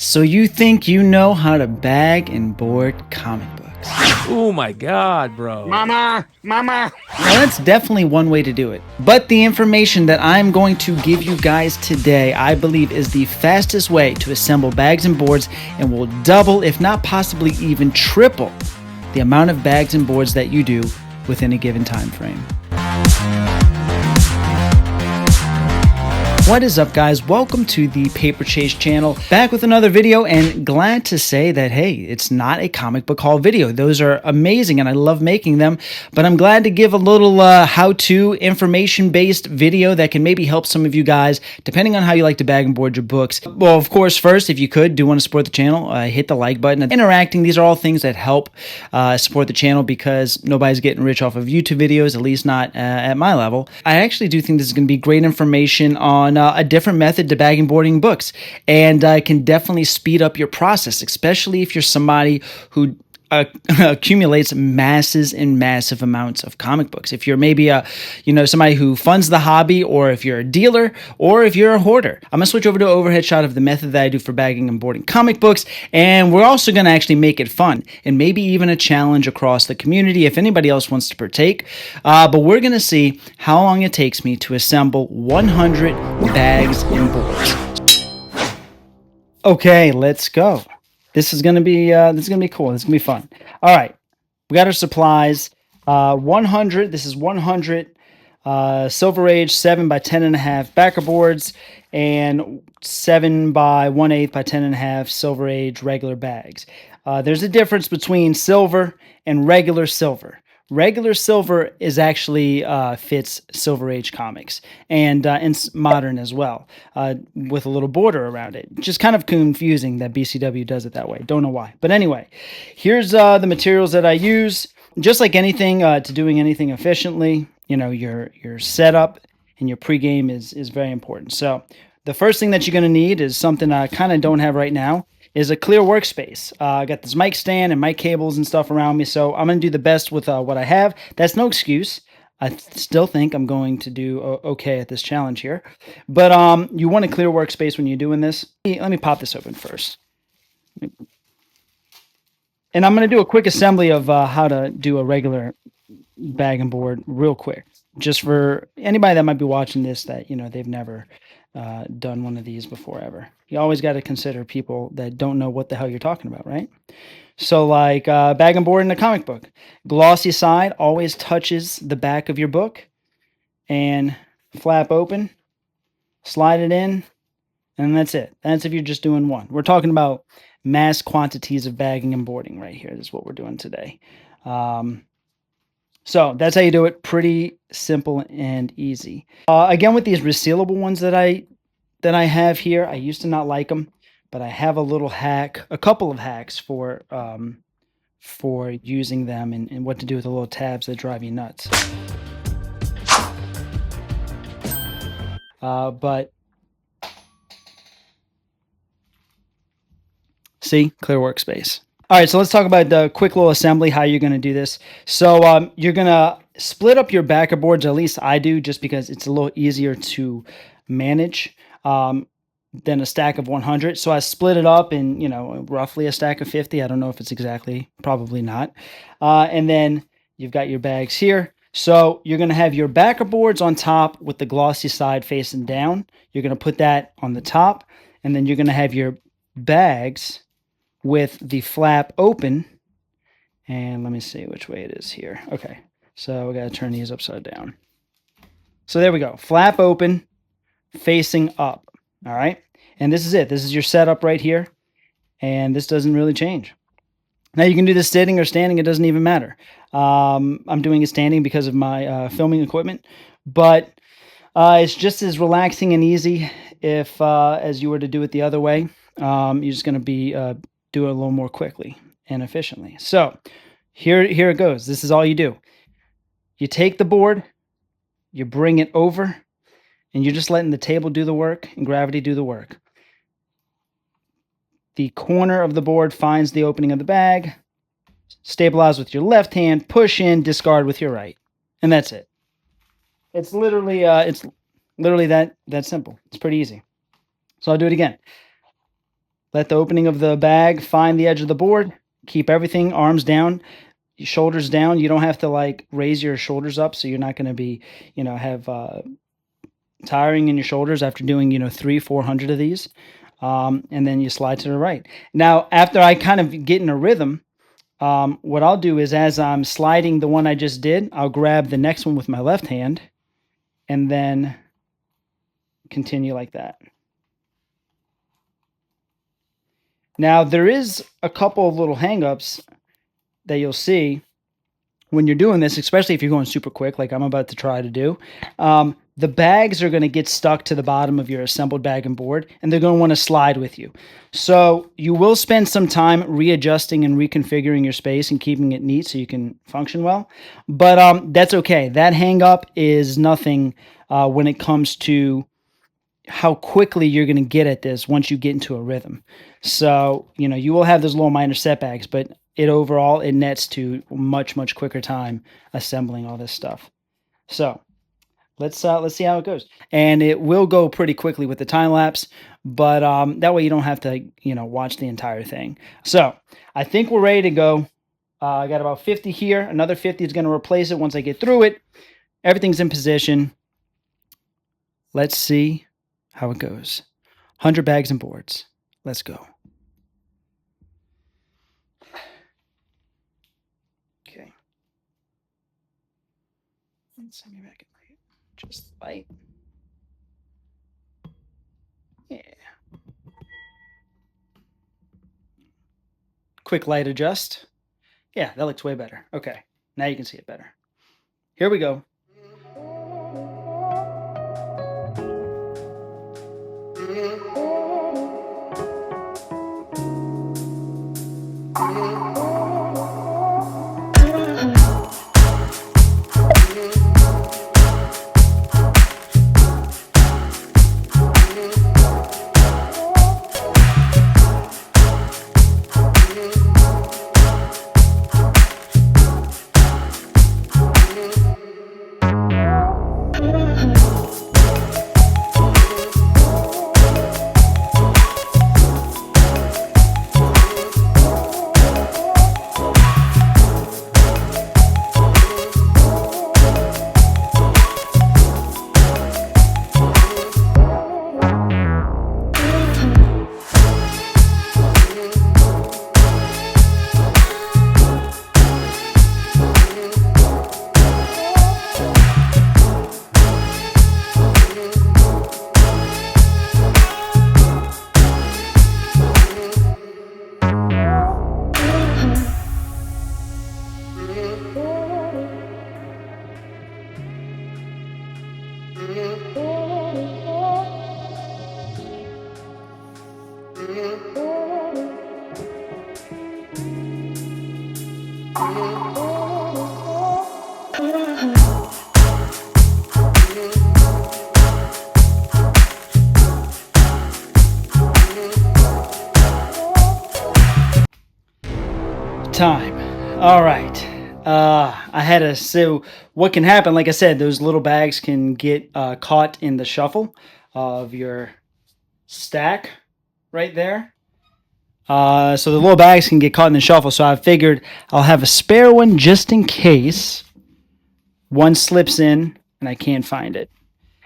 So you think you know how to bag and board comic books? Oh my God, bro. Mama! Well, that's definitely one way to do it. But the information that I'm going to give you guys today, I believe, is the fastest way to assemble bags and boards and will double, if not possibly even triple, the amount of bags and boards that you do within a given time frame. What is up, guys? Welcome to the Paper Chase channel, back with another video, and glad to say that, hey, it's not a comic book haul video. Those are amazing and I love making them, but I'm glad to give a little how-to information-based video that can maybe help some of you guys, depending on how you like to bag and board your books. Well, of course, first, if you do want to support the channel, hit the like button. Interacting, these are all things that help support the channel because nobody's getting rich off of YouTube videos, at least not at my level. I actually do think this is going to be great information on a different method to bag and boarding books, and can definitely speed up your process, especially if you're somebody who accumulates masses and massive amounts of comic books. If you're maybe somebody who funds the hobby, or if you're a dealer, or if you're a hoarder. I'm gonna switch over to an overhead shot of the method that I do for bagging and boarding comic books, and we're also gonna actually make it fun and maybe even a challenge across the community if anybody else wants to partake. But we're gonna see how long it takes me to assemble 100 bags and boards. Okay, let's go. This is gonna be cool. This is gonna be fun. All right, we got our supplies. 100. This is 100 Silver Age 7 by 10.5 backer boards and 7 by 1/8 by 10.5 Silver Age regular bags. There's a difference between silver and regular silver. Regular silver is actually fits Silver Age comics and modern as well, with a little border around it. Just kind of confusing that BCW does it that way. Don't know why. But anyway, here's the materials that I use. Just like anything, to doing anything efficiently, your setup and your pregame is very important. So the first thing that you're going to need is something I kind of don't have right now, is a clear workspace. I got this mic stand and mic cables and stuff around me, so I'm going to do the best with what I have. That's no excuse. I still think I'm going to do okay at this challenge here. But you want a clear workspace when you're doing this. Let me pop this open first. And I'm going to do a quick assembly of how to do a regular bag and board real quick. Just for anybody that might be watching this that, they've never done one of these before ever. You always got to consider people that don't know what the hell you're talking about, right? So like bag and board in a comic book. Glossy side always touches the back of your book, and flap open, slide it in, and that's it. That's if you're just doing one. We're talking about mass quantities of bagging and boarding right here. This is what we're doing today. So that's how you do it. Pretty simple and easy. Again, with these resealable ones that I have here, I used to not like them, but I have a couple of hacks for using them and what to do with the little tabs that drive you nuts. But see, clear workspace. All right, so let's talk about the quick little assembly, how you're going to do this. So you're going to split up your backer boards, at least I do, just because it's a little easier to manage than a stack of 100. So I split it up in, roughly a stack of 50. I don't know if it's exactly, probably not. And then you've got your bags here. So you're going to have your backer boards on top with the glossy side facing down. You're going to put that on the top, and then you're going to have your bags with the flap open. And let me see which way it is here. Okay, so we got to turn these upside down. So there we go. Flap open, facing up. All right, and this is it. This is your setup right here, and this doesn't really change. Now you can do this sitting or standing. It doesn't even matter. I'm doing it standing because of my filming equipment, but it's just as relaxing and easy if as you were to do it the other way. You're just going to be do it a little more quickly and efficiently. So here it goes. This is all you do. You take the board, you bring it over, and you're just letting the table do the work and gravity do the work. The corner of the board finds the opening of the bag, stabilize with your left hand, push in, discard with your right. And that's it. It's literally that simple. It's pretty easy. So I'll do it again. Let the opening of the bag find the edge of the board. Keep everything arms down, shoulders down. You don't have to like raise your shoulders up, so you're not going to be, have tiring in your shoulders after doing, 300-400 of these. And then you slide to the right. Now, after I kind of get in a rhythm, what I'll do is as I'm sliding the one I just did, I'll grab the next one with my left hand and then continue like that. Now, there is a couple of little hang-ups that you'll see when you're doing this, especially if you're going super quick like I'm about to try to do. The bags are going to get stuck to the bottom of your assembled bag and board, and they're going to want to slide with you. So you will spend some time readjusting and reconfiguring your space and keeping it neat so you can function well. But that's okay. That hang up is nothing when it comes to how quickly you're going to get at this once you get into a rhythm. So, you will have those little minor setbacks, but overall it nets to much, much quicker time assembling all this stuff. So let's see how it goes. And it will go pretty quickly with the time lapse, but that way you don't have to, watch the entire thing. So I think we're ready to go. I got about 50 here. Another 50 is going to replace it once I get through it. Everything's in position. Let's see how it goes. 100 bags and boards. Let's go. Okay. Let's send me back in just light. Yeah. Quick light adjust. Yeah, that looks way better. Okay, now you can see it better. Here we go. Time. All right. I had to, so what can happen, like I said, those little bags can get caught in the shuffle of your stack right there. So the little bags can get caught in the shuffle. So I figured I'll have a spare one just in case one slips in and I can't find it.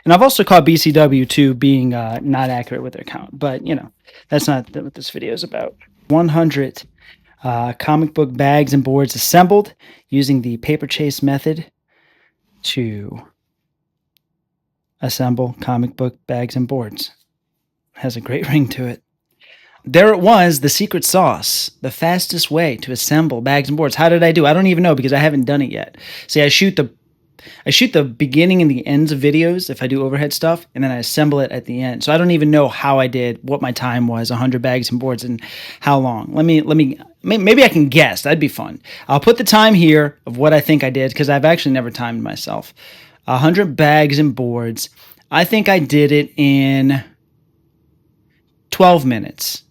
And I've also caught BCW too being not accurate with their count. But, that's not what this video is about. 100 comic book bags and boards assembled using the paper chase method to assemble comic book bags and boards. Has a great ring to it. There it was, the secret sauce, the fastest way to assemble bags and boards. How did I do? I don't even know because I haven't done it yet. See, I shoot the beginning and the ends of videos if I do overhead stuff, and then I assemble it at the end. So I don't even know how I did, what my time was, 100 bags and boards, and how long. Maybe I can guess. That'd be fun. I'll put the time here of what I think I did because I've actually never timed myself. 100 bags and boards. I think I did it in 12 minutes.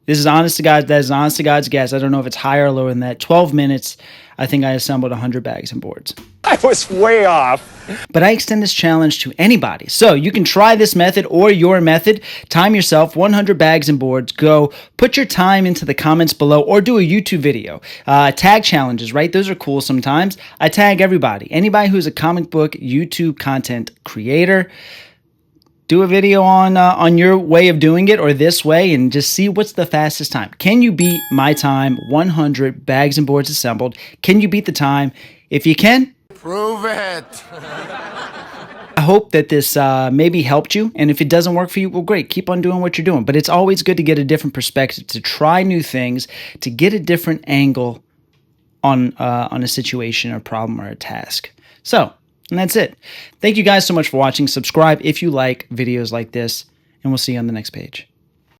This is honest to God. That is honest to God's guess. I don't know if it's higher or lower than that. 12 minutes. I think I assembled 100 bags and boards. I was way off. But I extend this challenge to anybody. So you can try this method or your method. Time yourself 100 bags and boards. Go put your time into the comments below or do a YouTube video. Tag challenges, right? Those are cool sometimes. I tag everybody. Anybody who's a comic book YouTube content creator. Do a video on your way of doing it or this way and just see what's the fastest time. Can you beat my time, 100 bags and boards assembled? Can you beat the time? If you can, prove it. I hope that this maybe helped you. And if it doesn't work for you, well, great. Keep on doing what you're doing. But it's always good to get a different perspective, to try new things, to get a different angle on a situation or problem or a task. So, and that's it. Thank you guys so much for watching. Subscribe if you like videos like this, and we'll see you on the next page.